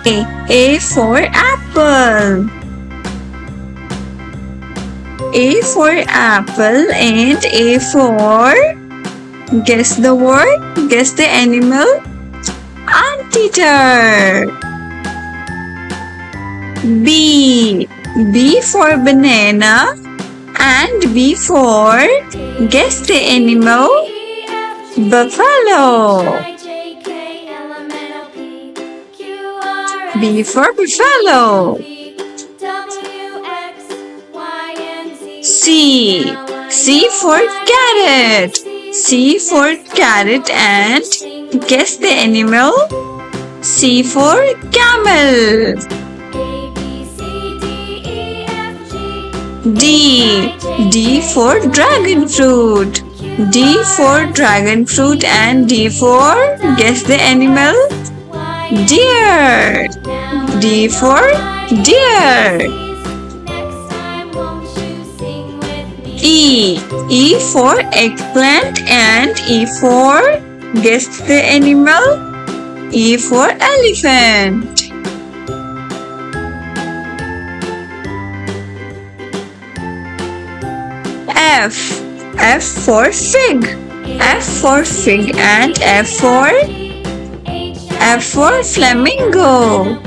A for apple. A for apple and A for, guess the word, guess the animal. Anteater. B. B for banana and B for, guess the animal. Buffalo. B for buffalo. C. C for carrot. C for carrot and, guess the animal. C for camel. D. D for dragon fruit. D for dragon fruit and D for, guess the animal. Deer. D for deer. E. E for eggplant and E for, guess the animal. E for elephant. F. F for fig. F for fig and F for flamingo.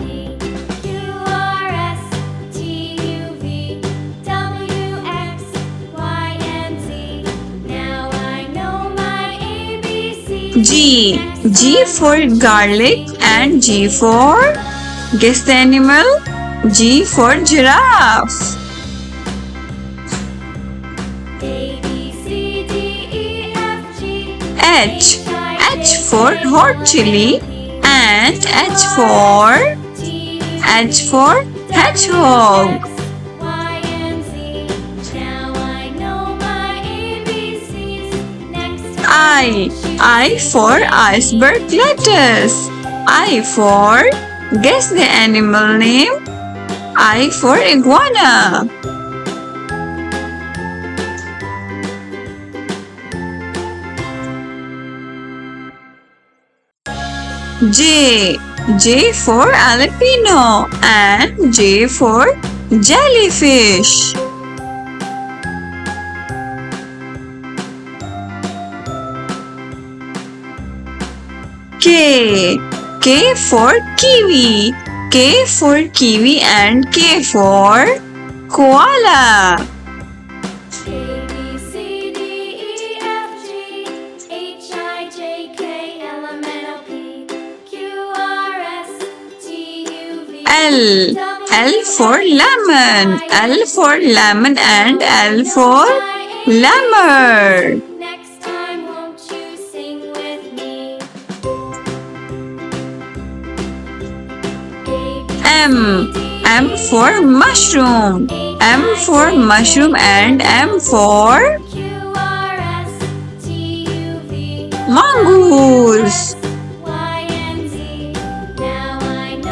G. G for garlic and G for, guess the animal. G for giraffe. H. H for hot chili and H for hedgehog. I for iceberg lettuce. I for, guess the animal name. I for iguana. J. J for jalapeno and J for jellyfish. K. K for kiwi. K for kiwi and K for koala. L. L for lemon. L for lemon and L for lemur. M. M for mushroom. M for mushroom and M for mongoose.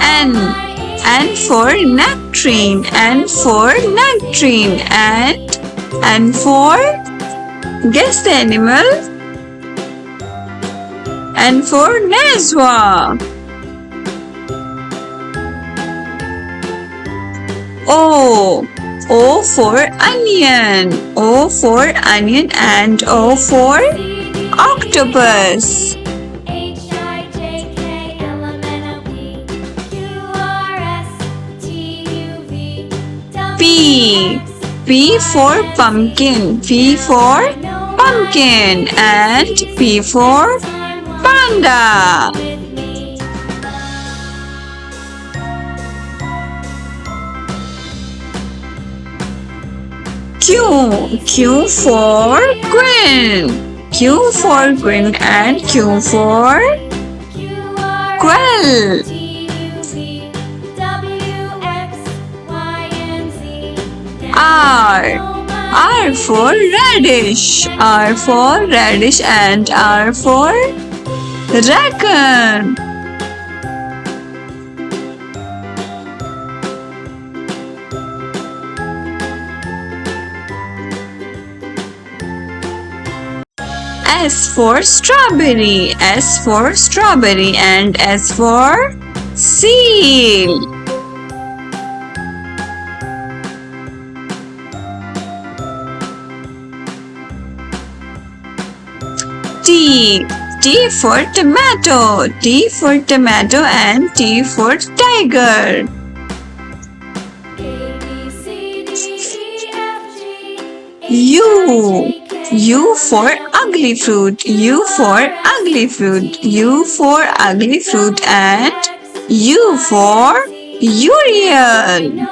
N. N for nectarine. N for nectarine and N for, guess the animal. N for Nezwa. O. O for onion. O for onion and O for octopus. P. P for pumpkin. P for pumpkin and P for panda. Q. Q for queen. Q for queen and Q for quail. R. R for radish. R for radish and R for raccoon. S for strawberry. S for strawberry and S for seal. T. T for tomato. T for tomato and T for tiger. U. U for ugly fruit. U for ugly fruit. U for ugly fruit and U for Uriel.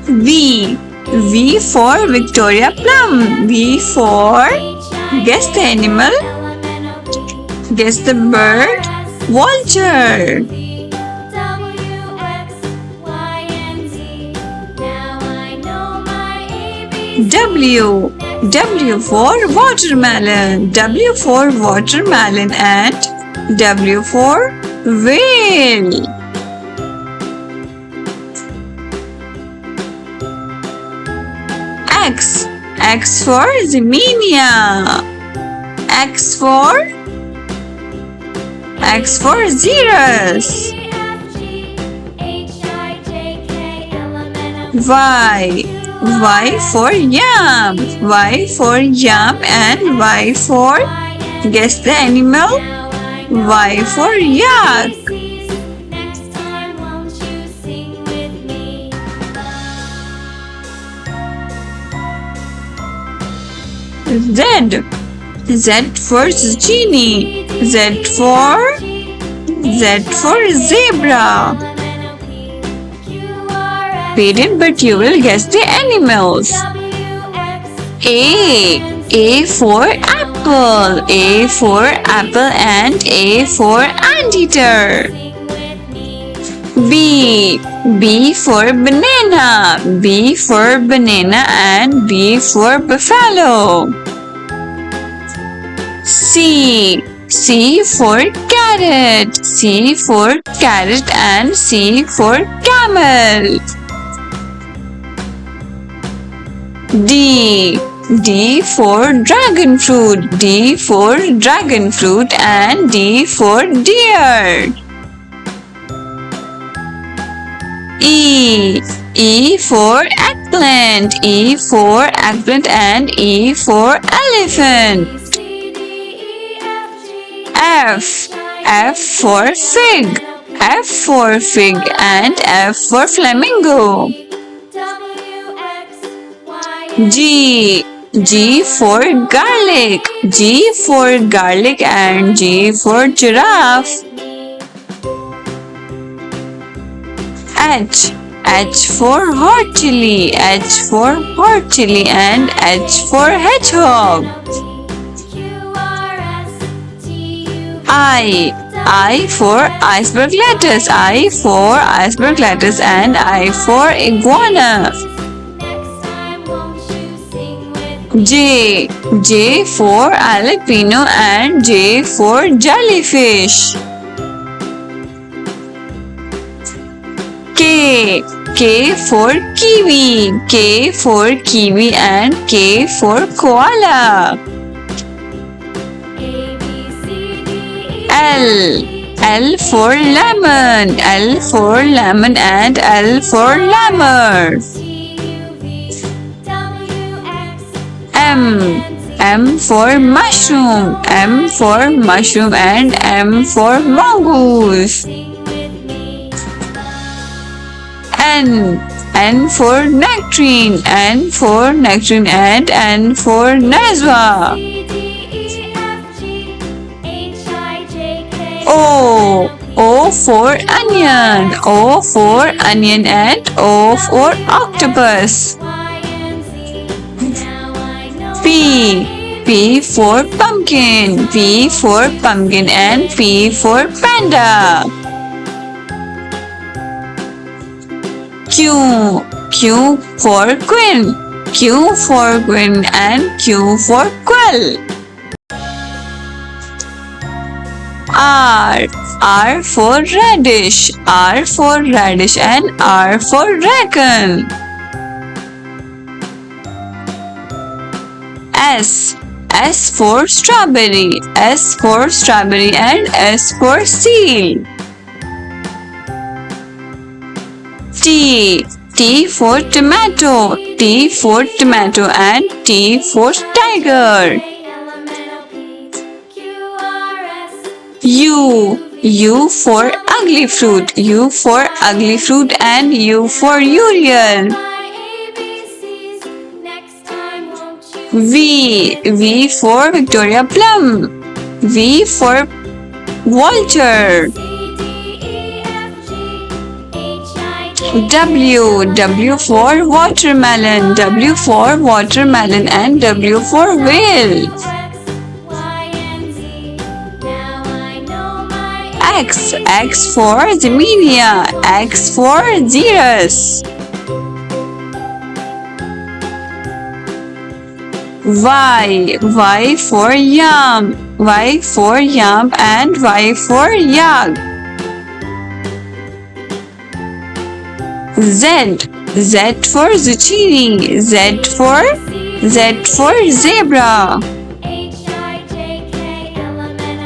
V. V for Victoria Plum. V for guess the animal. Guess the bird. Vulture. W. W for watermelon. W for watermelon and W for whale. X. X for Ximenia. X for Xerus. Y. Y for yam. Y for yam and Y for guess the animal. Y for yak. Z. Z for zucchini. Z for zebra. Parent, but you will guess the animals. A for apple. A for apple and A for anteater. B. B for banana. B for banana and B for buffalo. C. C for carrot. C for carrot and C for camel. D. D for dragon fruit. D for dragon fruit and D for deer. E. E for eggplant. E for eggplant and E for elephant. F. F for fig. F for fig and F for flamingo. G. G for garlic. G for garlic and G for giraffe. H. H for hot chili. H for hot chili and H for hedgehog. I for iceberg lettuce. I for iceberg lettuce and I for iguana. J. J for jalapeno and J for jellyfish. K. K for kiwi. K for kiwi and K for koala. L. L for lemon. L for lemon and L for lemur. M. M for mushroom. M for mushroom and M for mongoose. N. N for nectarine. N for nectarine and N for Nazwa. O. O for onion. O for onion and O for octopus. P. P for pumpkin. P for pumpkin and P for panda. Q. Q for queen. Q for queen and Q for quail. R. R for radish. R for radish and R for dragon. S for strawberry. S for strawberry and S for seal. T for tomato. T for tomato and T for tiger. U for ugly fruit. U for ugly fruit and U for Uriel. V for Victoria Plum. V for Walter. W for watermelon. W for watermelon and W for whale. X for Ximenia. X for Xerus. Y for yam. Y for yam and Y for yak. Z for zucchini. Z for zebra.